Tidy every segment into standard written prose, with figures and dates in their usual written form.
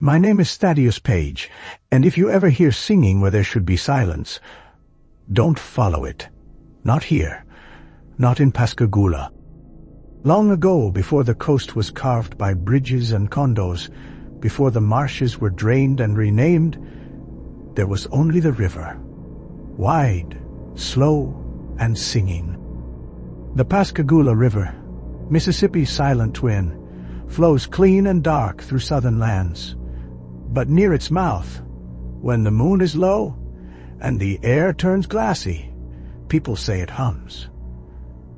My name is Thaddeus Page, and if you ever hear singing where there should be silence, don't follow it. Not here. Not in Pascagoula. Long ago, before the coast was carved by bridges and condos, before the marshes were drained and renamed, there was only the river. Wide, slow, and singing. The Pascagoula River, Mississippi's silent twin, flows clean and dark through southern lands. But near its mouth, when the moon is low and the air turns glassy, people say it hums.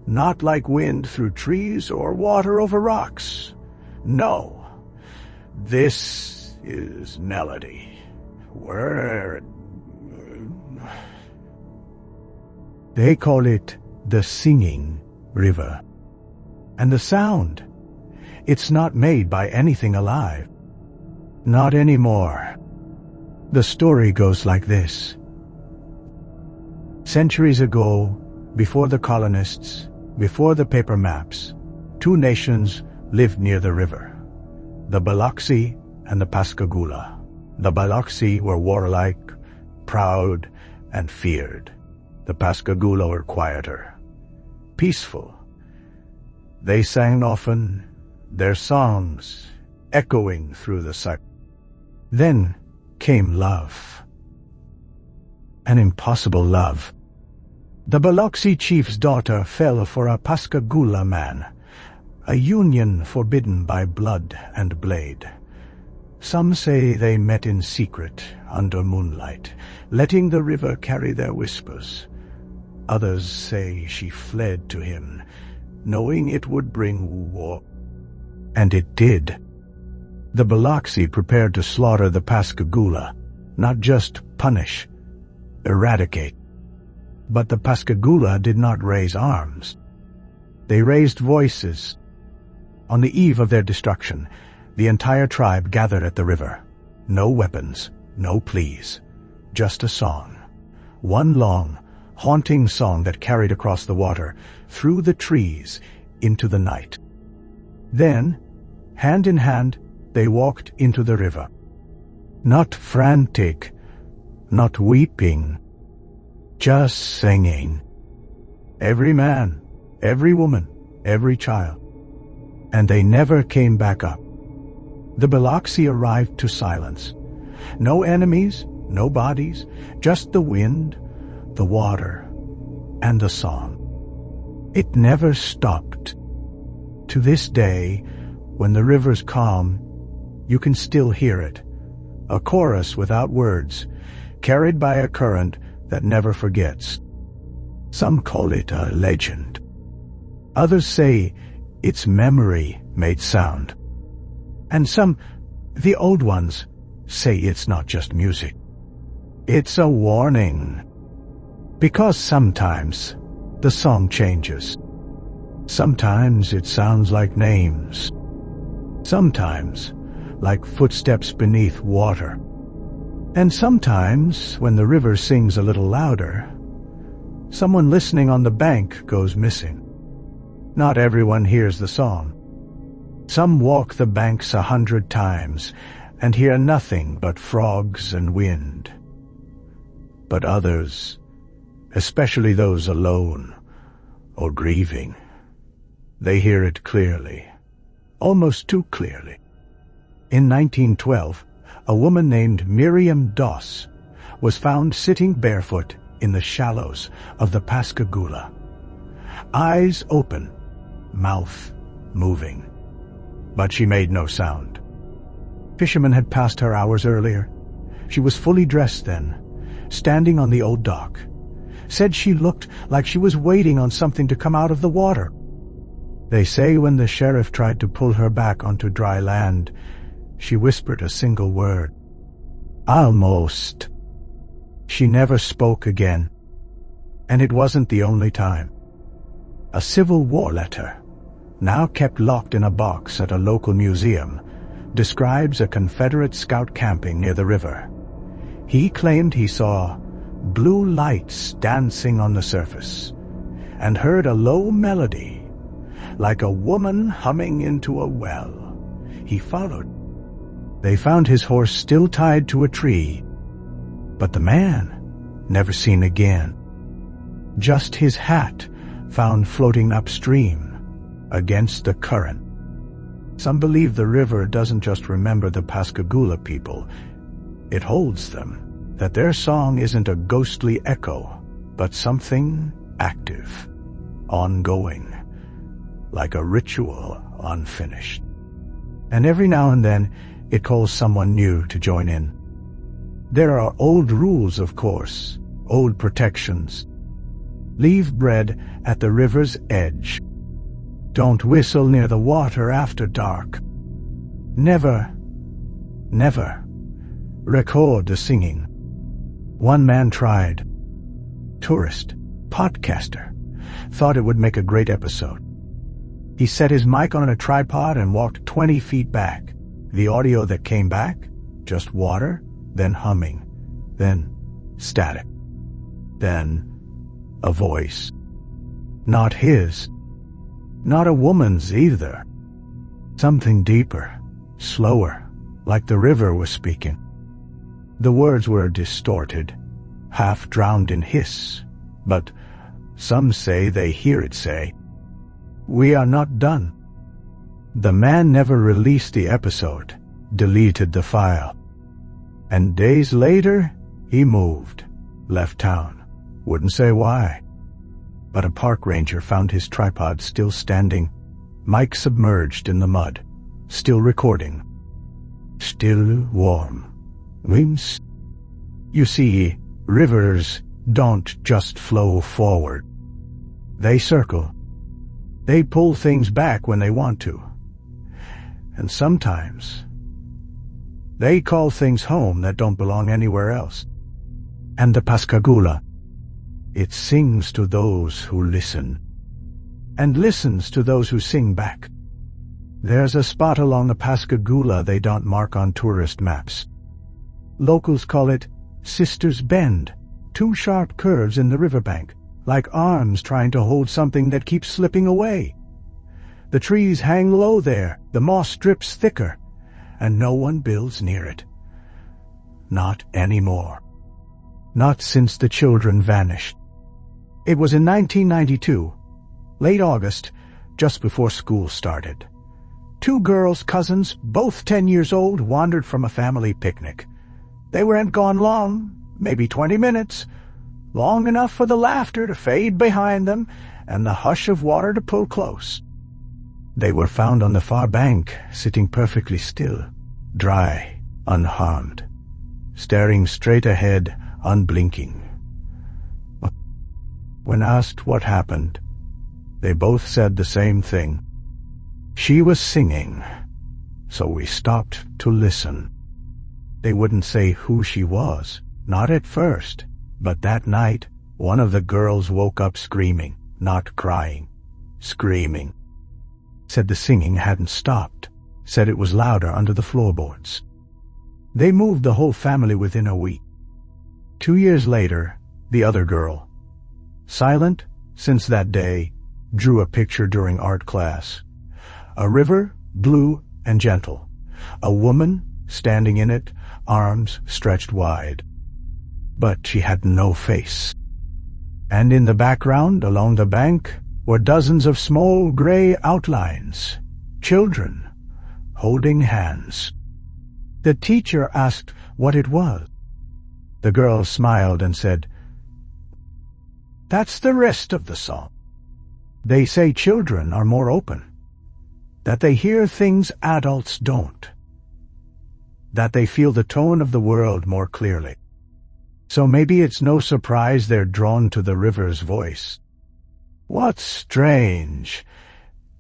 Not like wind through trees or water over rocks. No, this is melody. They call it the Singing River. And the sound, it's not made by anything alive. Not anymore. The story goes like this. Centuries ago, before the colonists, before the paper maps, two nations lived near the river, the Biloxi and the Pascagoula. The Biloxi were warlike, proud, and feared. The Pascagoula were quieter, peaceful. They sang often, their songs echoing through the silence. Then came love. An impossible love. The Biloxi chief's daughter fell for a Pascagoula man, a union forbidden by blood and blade. Some say they met in secret, under moonlight, letting the river carry their whispers. Others say she fled to him, knowing it would bring war. And it did. The Biloxi prepared to slaughter the Pascagoula, not just punish, eradicate. But the Pascagoula did not raise arms. They raised voices. On the eve of their destruction, the entire tribe gathered at the river. No weapons, no pleas, just a song. One long, haunting song that carried across the water, through the trees, into the night. Then, hand in hand, they walked into the river. Not frantic, not weeping, just singing. Every man, every woman, every child. And they never came back up. The Biloxi arrived to silence. No enemies, no bodies, just the wind, the water, and the song. It never stopped. To this day, when the river's calm, you can still hear it, a chorus without words, carried by a current that never forgets. Some call it a legend. Others say its memory made sound. And some, the old ones, say it's not just music. It's a warning. Because sometimes the song changes. Sometimes it sounds like names. Sometimes like footsteps beneath water. And sometimes, when the river sings a little louder, someone listening on the bank goes missing. Not everyone hears the song. Some walk the banks 100 times and hear nothing but frogs and wind. But others, especially those alone or grieving, they hear it clearly, almost too clearly. In 1912, a woman named Miriam Doss was found sitting barefoot in the shallows of the Pascagoula. Eyes open, mouth moving. But she made no sound. Fishermen had passed her hours earlier. She was fully dressed then, standing on the old dock. Said she looked like she was waiting on something to come out of the water. They say when the sheriff tried to pull her back onto dry land, she whispered a single word. Almost. She never spoke again. And it wasn't the only time. A Civil War letter, now kept locked in a box at a local museum, describes a Confederate scout camping near the river. He claimed he saw blue lights dancing on the surface and heard a low melody, like a woman humming into a well. He followed. They found his horse still tied to a tree, but the man never seen again. Just his hat found floating upstream against the current. Some believe the river doesn't just remember the Pascagoula people. It holds them, that their song isn't a ghostly echo, but something active, ongoing, like a ritual unfinished. And every now and then, it calls someone new to join in. There are old rules, of course, old protections. Leave bread at the river's edge. Don't whistle near the water after dark. Never record the singing. One man tried. Tourist, podcaster, thought it would make a great episode. He set his mic on a tripod and walked 20 feet back. The audio that came back, just water, then humming, then static, then a voice. Not his. Not a woman's either. Something deeper, slower, like the river was speaking. The words were distorted, half drowned in hiss, but some say they hear it say, "We are not done." The man never released the episode, deleted the file. And days later, he moved, left town, wouldn't say why. But a park ranger found his tripod still standing, mic submerged in the mud, still recording. Still warm. Wims. You see, rivers don't just flow forward. They circle. They pull things back when they want to. And sometimes they call things home that don't belong anywhere else. And the Pascagoula, it sings to those who listen, and listens to those who sing back. There's a spot along the Pascagoula they don't mark on tourist maps. Locals call it Sister's Bend, 2 sharp curves in the riverbank, like arms trying to hold something that keeps slipping away. The trees hang low there, the moss drips thicker, and no one builds near it. Not anymore. Not since the children vanished. It was in 1992, late August, just before school started. 2 girls, cousins, both 10 years old, wandered from a family picnic. They weren't gone long, maybe 20 minutes, long enough for the laughter to fade behind them and the hush of water to pull close. They were found on the far bank, sitting perfectly still, dry, unharmed, staring straight ahead, unblinking. When asked what happened, they both said the same thing. She was singing, so we stopped to listen. They wouldn't say who she was, not at first, but that night, one of the girls woke up screaming, not crying, screaming. Said the singing hadn't stopped, said it was louder under the floorboards. They moved the whole family within a week. 2 years later, the other girl, silent since that day, drew a picture during art class. A river, blue and gentle. A woman standing in it, arms stretched wide. But she had no face. And in the background, along the bank, were dozens of small gray outlines, children, holding hands. The teacher asked what it was. The girl smiled and said, "That's the rest of the song. They say children are more open, that they hear things adults don't, that they feel the tone of the world more clearly. So maybe it's no surprise they're drawn to the river's voice. What's strange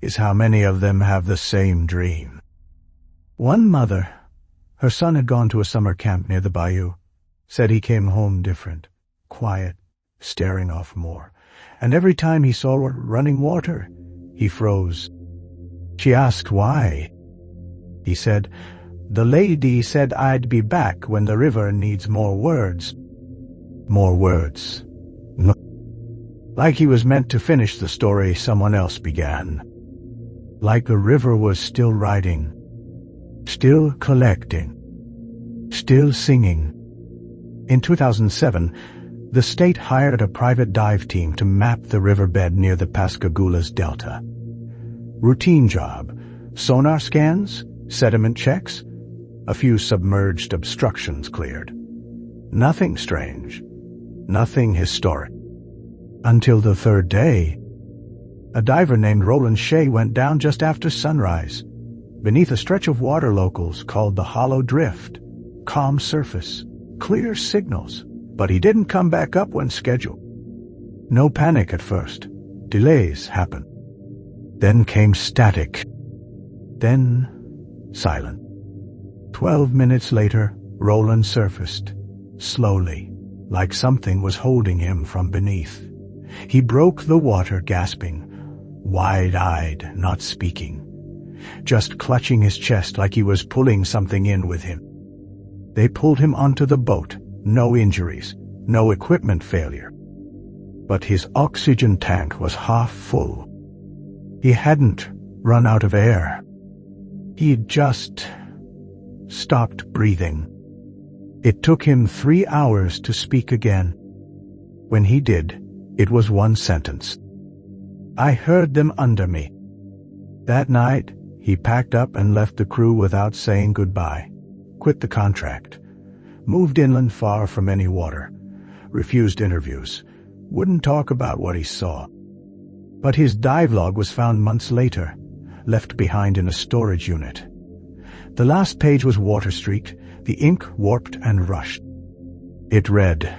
is how many of them have the same dream." One mother, her son had gone to a summer camp near the bayou, said he came home different, quiet, staring off more, and every time he saw running water, he froze. She asked why. He said, "The lady said I'd be back when the river needs more words." More words. Like he was meant to finish the story someone else began. Like the river was still writing. still collecting, still singing. In 2007, the state hired a private dive team to map the riverbed near the Pascagoula's delta. Routine job: sonar scans, sediment checks, a few submerged obstructions cleared. Nothing strange, nothing historic. Until the third day, a diver named Roland Shea went down just after sunrise, beneath a stretch of water locals called the Hollow Drift. Calm surface, clear signals, but he didn't come back up when scheduled. No panic at first. Delays happened. Then came static. Then silent. 12 minutes later, Roland surfaced, slowly, like something was holding him from beneath. He broke the water, gasping, wide-eyed, not speaking, just clutching his chest like he was pulling something in with him. They pulled him onto the boat, no injuries, no equipment failure. But his oxygen tank was half full. He hadn't run out of air. He'd just stopped breathing. It took him 3 hours to speak again. When he did, it was one sentence. "I heard them under me." That night, he packed up and left the crew without saying goodbye. Quit the contract. Moved inland far from any water. Refused interviews. Wouldn't talk about what he saw. But his dive log was found months later, left behind in a storage unit. The last page was water-streaked, the ink warped and rushed. It read,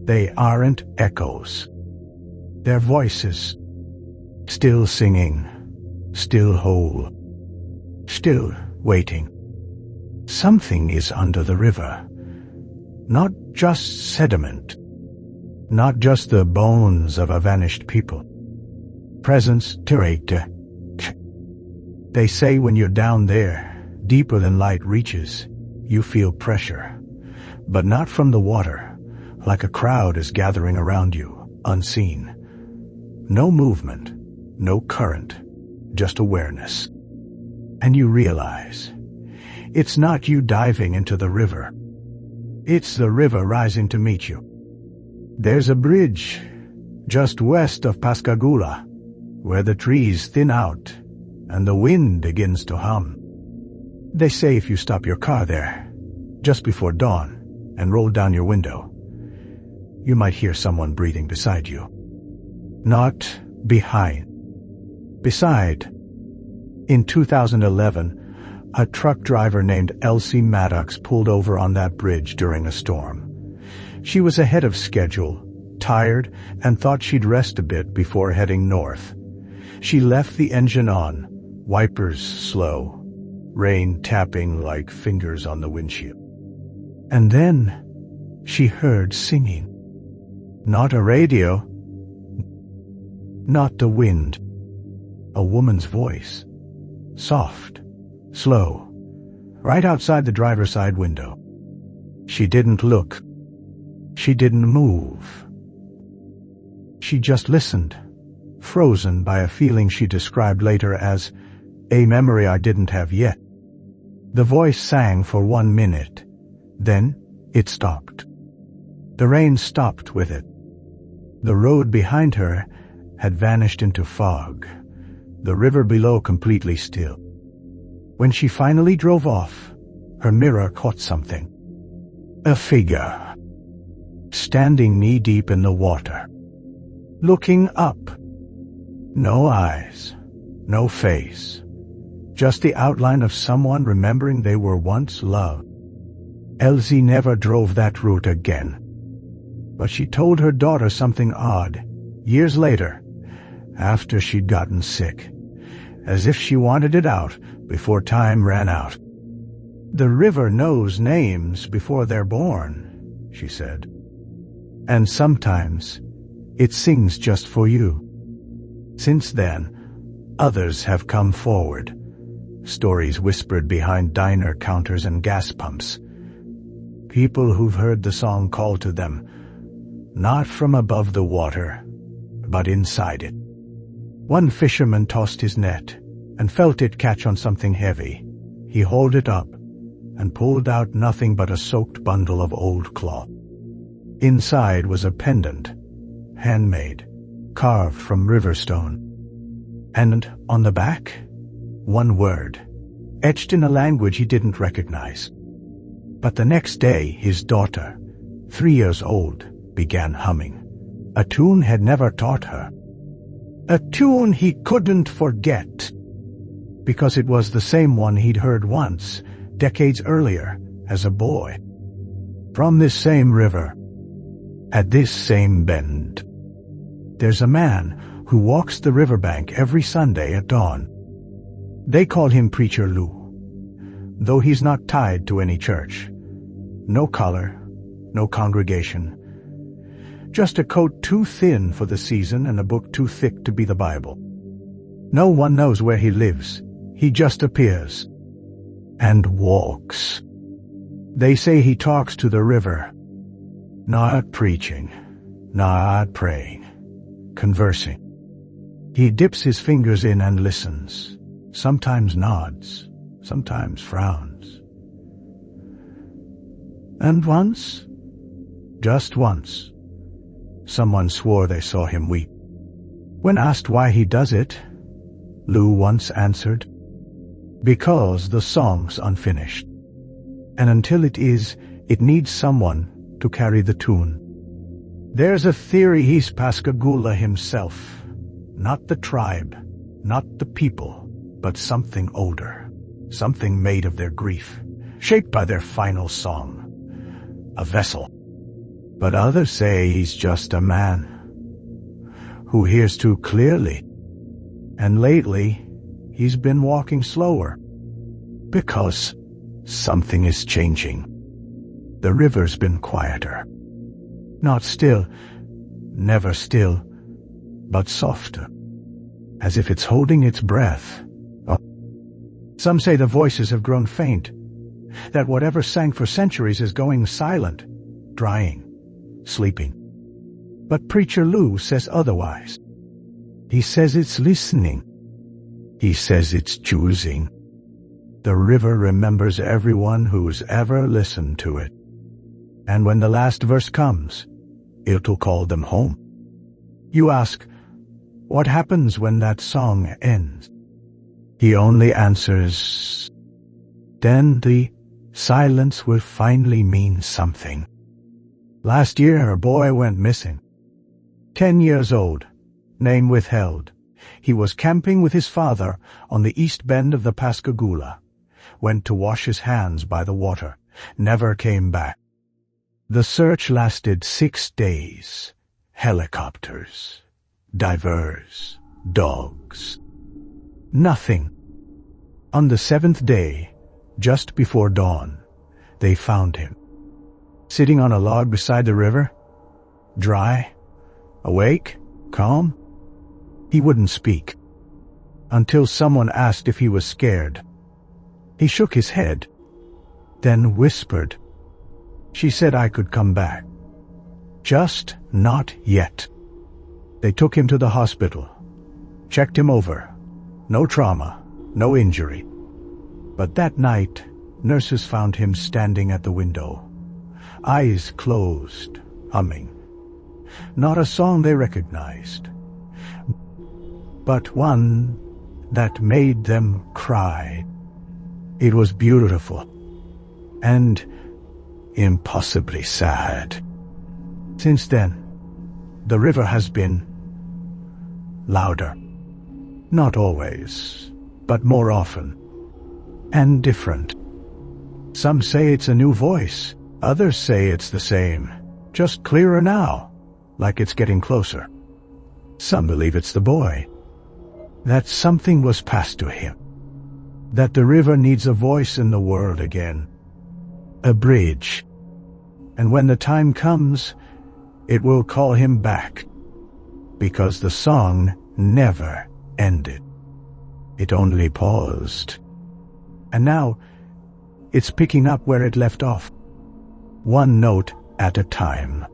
"They aren't echoes. They're voices. Still singing, still whole, still waiting. Something is under the river. Not just sediment. Not just the bones of a vanished people. Presence terrete. They say when you're down there, deeper than light reaches, you feel pressure. But not from the water, like a crowd is gathering around you, unseen. No movement, no current, just awareness. And you realize, it's not you diving into the river. It's the river rising to meet you. There's a bridge, just west of Pascagoula, where the trees thin out and the wind begins to hum. They say if you stop your car there, just before dawn, and roll down your window, you might hear someone breathing beside you. Not behind. Beside. In 2011, a truck driver named Elsie Maddox pulled over on that bridge during a storm. She was ahead of schedule, tired, and thought she'd rest a bit before heading north. She left the engine on, wipers slow, rain tapping like fingers on the windshield. And then she heard singing. Not a radio, not the wind. A woman's voice, soft, slow, right outside the driver's side window. She didn't look. She didn't move. She just listened, frozen by a feeling she described later as a memory I didn't have yet. The voice sang for 1 minute. Then it stopped. The rain stopped with it. The road behind her had vanished into fog, the river below completely still. When she finally drove off, her mirror caught something. A figure, standing knee-deep in the water, looking up. No eyes, no face, just the outline of someone remembering they were once loved. Elsie never drove that route again. But she told her daughter something odd, years later, after she'd gotten sick, as if she wanted it out before time ran out. "The river knows names before they're born," she said. "And sometimes it sings just for you." Since then, others have come forward, stories whispered behind diner counters and gas pumps. People who've heard the song call to them, not from above the water, but inside it. One fisherman tossed his net, and felt it catch on something heavy. He hauled it up and pulled out nothing but a soaked bundle of old cloth. Inside was a pendant, handmade, carved from river stone. And on the back, one word, etched in a language he didn't recognize. But the next day, his daughter, 3 years old, began humming. A tune had never taught her. A tune he couldn't forget, because it was the same one he'd heard once, decades earlier, as a boy. From this same river, at this same bend, there's a man who walks the riverbank every Sunday at dawn. They call him Preacher Lou, though he's not tied to any church. No collar, no congregation. Just a coat too thin for the season and a book too thick to be the Bible. No one knows where he lives. He just appears and walks. They say he talks to the river, not preaching, not praying, conversing. He dips his fingers in and listens, sometimes nods, sometimes frowns. And once, just once, someone swore they saw him weep. When asked why he does it, Lou once answered, "Because the song's unfinished. And until it is, it needs someone to carry the tune." There's a theory he's Pascagoula himself, not the tribe, not the people, but something older, something made of their grief, shaped by their final song, a vessel. But others say he's just a man who hears too clearly, and lately he's been walking slower because something is changing. The river's been quieter. Not still, never still, but softer, as if it's holding its breath. Oh. Some say the voices have grown faint, that whatever sang for centuries is going silent, drying, sleeping. But Preacher Lou says otherwise. He says it's listening. He says it's choosing. The river remembers everyone who's ever listened to it. And when the last verse comes, it'll call them home. You ask, what happens when that song ends? He only answers, then the silence will finally mean something. Last year, a boy went missing. 10 years old, name withheld. He was camping with his father on the east bend of the Pascagoula. Went to wash his hands by the water. Never came back. The search lasted 6 days. Helicopters, divers, dogs. Nothing. On the 7th day, just before dawn, they found him. Sitting on a log beside the river, dry, awake, calm. He wouldn't speak, until someone asked if he was scared. He shook his head, then whispered. She said I could come back. Just not yet. They took him to the hospital, checked him over. No trauma, no injury. But that night, nurses found him standing at the window, eyes closed, humming. Not a song they recognized, but one that made them cry. It was beautiful and impossibly sad. Since then, the river has been louder. Not always, but more often, and different. Some say it's a new voice, others say it's the same, just clearer now, like it's getting closer. Some believe it's the boy, that something was passed to him, that the river needs a voice in the world again, a bridge, and when the time comes, it will call him back, because the song never ended. It only paused. And now, it's picking up where it left off, one note at a time.